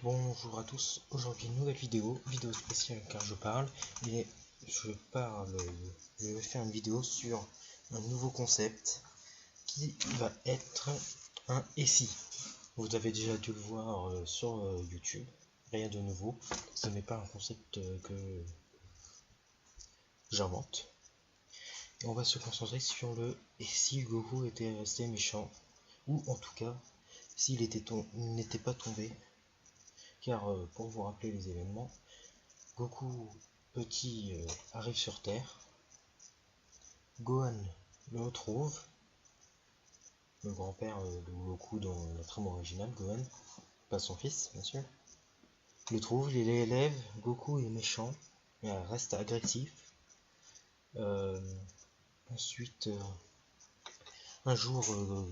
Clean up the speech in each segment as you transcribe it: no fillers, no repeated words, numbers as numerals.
Bonjour à tous, aujourd'hui une nouvelle vidéo spéciale car je vais faire une vidéo sur un nouveau concept qui va être un SI. Vous avez déjà dû le voir sur YouTube, rien de nouveau, ce n'est pas un concept que j'invente. Et on va se concentrer sur le si Goku était resté méchant, ou en tout cas s'il n'était pas tombé. Car pour vous rappeler les événements, Goku petit arrive sur Terre, Gohan le retrouve, le grand-père de Goku dans la trame originale, Gohan, pas son fils bien sûr, le trouve, il l'élève, Goku est méchant, mais reste agressif. Ensuite, un jour,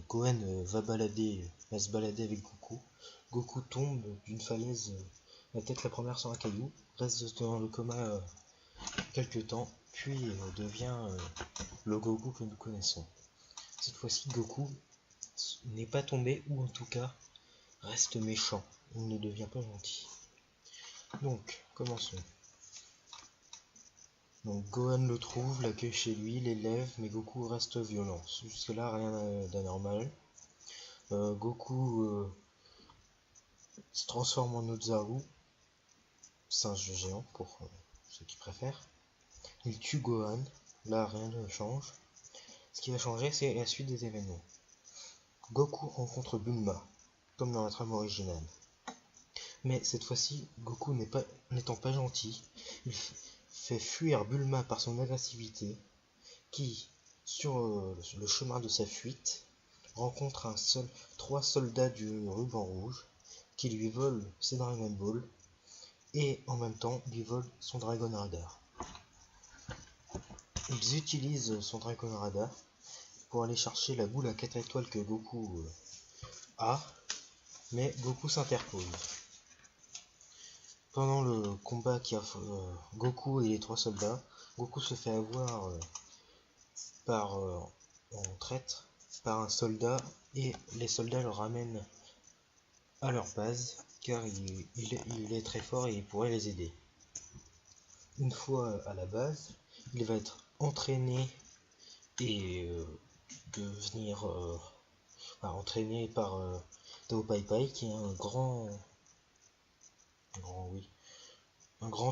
Gohan va se balader avec Goku. Goku tombe d'une falaise, la tête la première sur un caillou, reste dans le coma quelques temps, puis devient le Goku que nous connaissons. Cette fois-ci, Goku n'est pas tombé, ou en tout cas reste méchant, il ne devient pas gentil. Donc, commençons. Donc, Gohan le trouve, l'accueille chez lui, l'élève, mais Goku reste violent. Jusque-là, rien d'anormal. Goku se transforme en Ozaru, singe géant pour ceux qui préfèrent. Il tue Gohan, là rien ne change. Ce qui va changer, c'est la suite des événements. Goku rencontre Bulma, comme dans la trame originale. Mais cette fois-ci, Goku n'étant pas gentil, il fait fuir Bulma par son agressivité, qui, sur le chemin de sa fuite, rencontre trois soldats du ruban rouge, qui lui volent ses Dragon Ball, et en même temps lui volent son Dragon Radar. Ils utilisent son Dragon Radar pour aller chercher la boule à 4 étoiles que Goku a, mais Goku s'interpose. Pendant le combat qui a Goku et les trois soldats, Goku se fait avoir en traître par un soldat, et les soldats le ramènent à leur base car il est très fort et il pourrait les aider. Une fois à la base, il va être entraîné et devenir entraîné par Tao Pai Pai, qui est un grand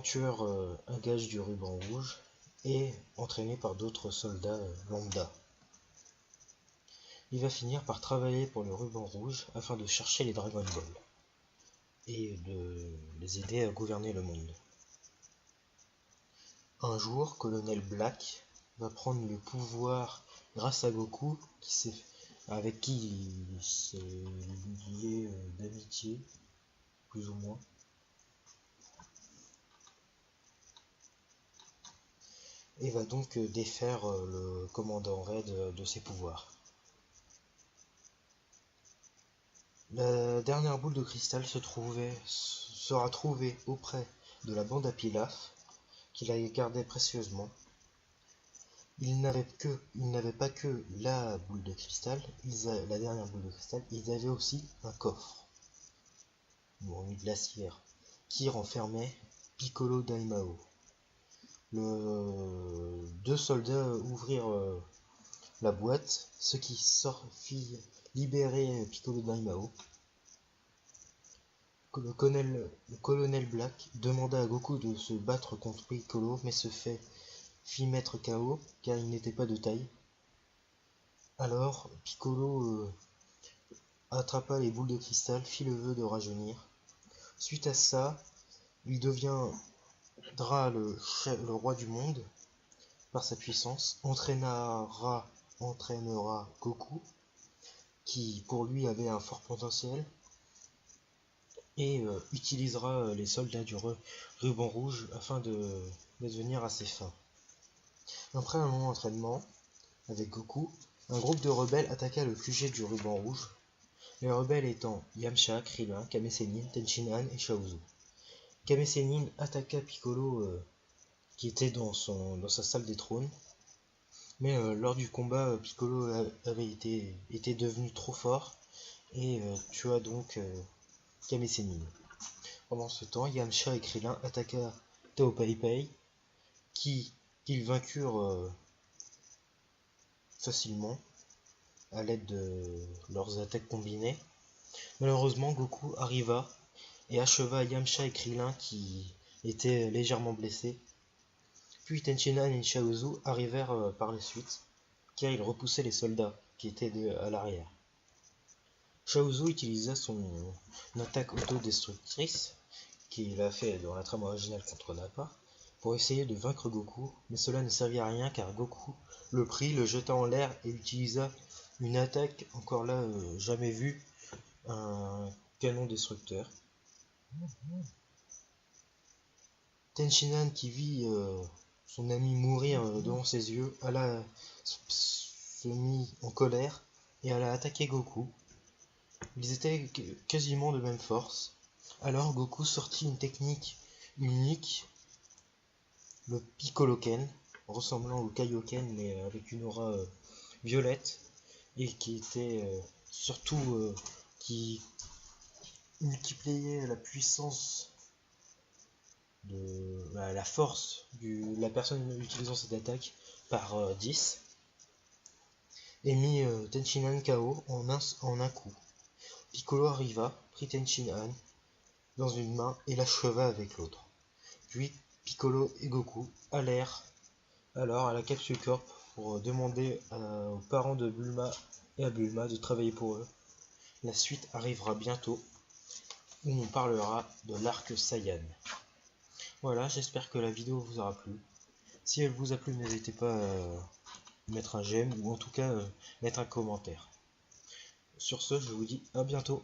tueur à gages du ruban rouge, et entraîné par d'autres soldats lambda. Il va finir par travailler pour le ruban rouge afin de chercher les Dragon Ball et de les aider à gouverner le monde. Un jour, Colonel Black va prendre le pouvoir grâce à Goku, avec qui il s'est lié d'amitié, plus ou moins. Et va donc défaire le commandant Red de ses pouvoirs. La dernière boule de cristal sera trouvée auprès de la bande à Pilaf, qu'il a gardée précieusement. Ils n'avaient pas que la boule de cristal, la dernière boule de cristal, ils avaient aussi un coffre, une glacière, qui renfermait Piccolo Daimao. Deux soldats ouvrirent la boîte, ce qui fit libérer Piccolo Daimao. Le colonel Black demanda à Goku de se battre contre Piccolo, mais fit mettre KO car il n'était pas de taille. Alors Piccolo attrapa les boules de cristal, fit le vœu de rajeunir. Suite à ça, il deviendra le roi du monde par sa puissance, entraînera Goku, qui pour lui avait un fort potentiel, et utilisera les soldats du ruban rouge afin de venir à ses fins. Après un long entraînement avec Goku, un groupe de rebelles attaqua le QG du ruban rouge, les rebelles étant Yamcha, Krillin, Kame Sennin, Tenshinhan et Chaozu. Kame Sennin attaqua Piccolo qui était dans sa salle des trônes, mais lors du combat, Piccolo était devenu trop fort et tua donc Kame Sennin. Pendant ce temps, Yamcha et Krillin attaqua Tao Pai Pai, qu'ils vaincurent facilement à l'aide de leurs attaques combinées. Malheureusement, Goku arriva et acheva Yamcha et Krillin qui étaient légèrement blessés. Puis Tenshinhan et Chaozu arrivèrent par la suite, car ils repoussaient les soldats qui étaient à l'arrière. Chaozu utilisa son attaque autodestructrice, qu'il a fait dans la trame originale contre Nappa, pour essayer de vaincre Goku, mais cela ne servit à rien car Goku le prit, le jeta en l'air et utilisa une attaque encore là jamais vue, un canon destructeur. Tenshinhan, qui vit son ami mourir devant ses yeux, se mit en colère et alla attaquer Goku. Ils étaient quasiment de même force. Alors Goku sortit une technique unique, le Piccoloken, ressemblant au Kaioken mais avec une aura violette, et qui était surtout qui multipliait la puissance de la force de la personne utilisant cette attaque par 10, et mit Tenshinhan KO en un coup. Piccolo arriva, prit Tenshinhan dans une main et l'acheva avec l'autre. Puis Piccolo et Goku allèrent alors à la Capsule Corp pour demander aux parents de Bulma et à Bulma de travailler pour eux. La suite arrivera bientôt, où on parlera de l'arc Saiyan. Voilà, j'espère que la vidéo vous aura plu. Si elle vous a plu, n'hésitez pas à mettre un j'aime ou en tout cas mettre un commentaire. Sur ce, je vous dis à bientôt.